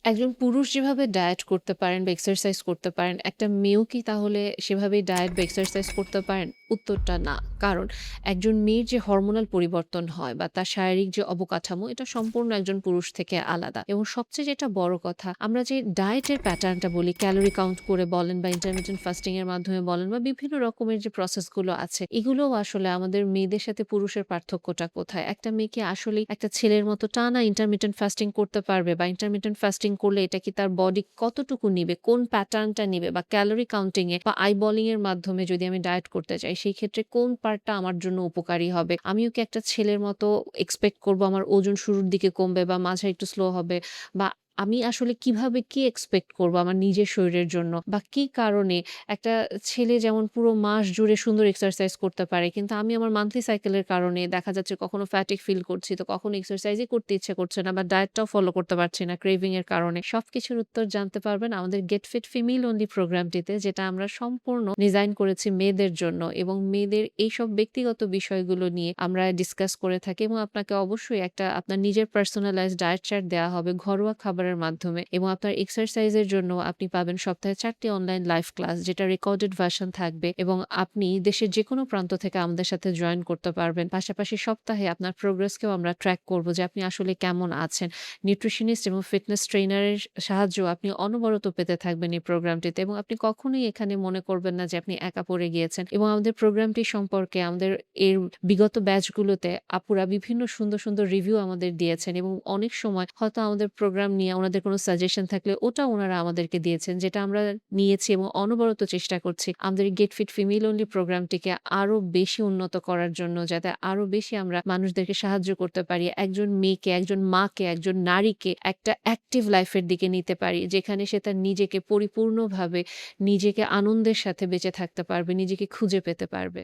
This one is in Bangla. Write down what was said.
একজন পুরুষ যেভাবে ডায়েট করতে পারেন বা এক্সারসাইজ করতে পারেন, একটা মেয়েও কি তাহলে সেভাবেই ডায়েট বা এক্সারসাইজ করতে পারেন? উত্তরটা না। কারণ একজন মেয়ের যে হরমোনাল পরিবর্তন হয় বা তার শারীরিক যে অবকাঠামো, এটা সম্পূর্ণ একজন পুরুষ থেকে আলাদা। এবং সবচেয়ে যেটা বড় কথা, আমরা যে ডায়েটের প্যাটার্নটা বলি, ক্যালোরি কাউন্ট করে বলেন বা ইন্টারমিটেন্ট ফাস্টিং এর মাধ্যমে বলেন বা বিভিন্ন রকমের যে প্রসেসগুলো আছে, এগুলোও আসলে আমাদের মেয়েদের সাথে পুরুষের পার্থক্যটা কোথায়? একটা মেয়ে কি আসলেই একটা ছেলের মতো টানা ইন্টারমিটেন্ট ফাস্টিং করতে পারবে? বা ইন্টারমিটেন্ট ফাস্টিং করলে এটা কি তার বডি কতটুকু নিবে? কোন প্যাটার্নটা নিবে? বা ক্যালোরি কাউন্টিং এ বা আইবলিং এর মাধ্যমে যদি আমি ডায়েট করতে চাই, সেই ক্ষেত্রে কোন পার্টটা আমার জন্য উপকারী হবে? আমিও কি একটা ছেলের মতো এক্সপেক্ট করব আমার ওজন শুরুর দিকে কমবে বা মাঝে একটু স্লো হবে? বা আমি আসলে কিভাবে কি এক্সপেক্ট করব আমার নিজের শরীরের জন্য? বা কি কারণে একটা ছেলে যেমন পুরো মাস জুড়ে সুন্দর এক্সারসাইজ করতে পারে। কিন্তু আমি আমার মান্থলি সাইকেল এর কারণে দেখা যাচ্ছে কখনো ফ্যাটিগ ফিল করছি, তো কখনো এক্সারসাইজই করতে ইচ্ছে করছে না বা ডায়েটটাও ফলো করতে পারছি না ক্রেভিং এর কারণে। সবকিছুর উত্তর জানতে পারবেন আমাদের গেট ফিট ফিমেল অনলি প্রোগ্রামটিতে, যেটা আমরা সম্পূর্ণ ডিজাইন করেছি মেয়েদের জন্য এবং মেয়েদের এইসব ব্যক্তিগত বিষয়গুলো নিয়ে আমরা ডিসকাস করে থাকি এবং আপনাকে অবশ্যই একটা আপনার নিজের পার্সোনালাইজড ডায়েট চার্ট দেয়া হবে ঘরোয়া খাবারের মাধ্যমে এবং আপনার এক্সারসাইজ এর জন্য আপনি পাবেন সপ্তাহে ৪ টি অনলাইন লাইভ ক্লাস, যেটা রেকর্ডেড ভার্সন থাকবে এবং আপনি দেশের যেকোনো প্রান্ত থেকে আমাদের সাথে জয়েন করতে পারবেন। পাশাপাশি সপ্তাহে আপনার প্রোগ্রেসকেও আমরা ট্র্যাক করব যে আপনি আসলে কেমন আছেন। নিউট্রিশনিস্ট এবং ফিটনেস ট্রেইনারের সাহায্য আপনি অনবরত পেতে থাকবেন এই প্রোগ্রামটিতে এবং আপনি কখনোই এখানে মনে করবেন না যে আপনি একা পড়ে গিয়েছেন এবং আমাদের প্রোগ্রামটি সম্পর্কে আমাদের এর বিগত ব্যাচগুলোতে আপুরা বিভিন্ন সুন্দর, সুন্দর রিভিউ আমাদের দিয়েছেন এবং অনেক সময় হয়তো আমাদের প্রোগ্রাম নিয়ে ওনাদের কোনো সাজেশন থাকলে ওটাও উনারা আমাদেরকে দিয়েছেন, যেটা আমরা নিয়েছি এবং অনবরত চেষ্টা করছি আমাদের গেট ফিট ফিমেল অনলি প্রোগ্রামটিকে আরো বেশি উন্নত করার জন্য, যাতে আরো বেশি আমরা মানুষদেরকে সাহায্য করতে পারি। একজন মেয়েকে, একজন মাকে, একজন নারীকে একটা অ্যাক্টিভ লাইফ এর দিকে নিতে পারি, যেখানে সে তার নিজেকে পরিপূর্ণভাবে নিজেকে আনন্দের সাথে বেঁচে থাকতে পারবে, নিজেকে খুঁজে পেতে পারবে।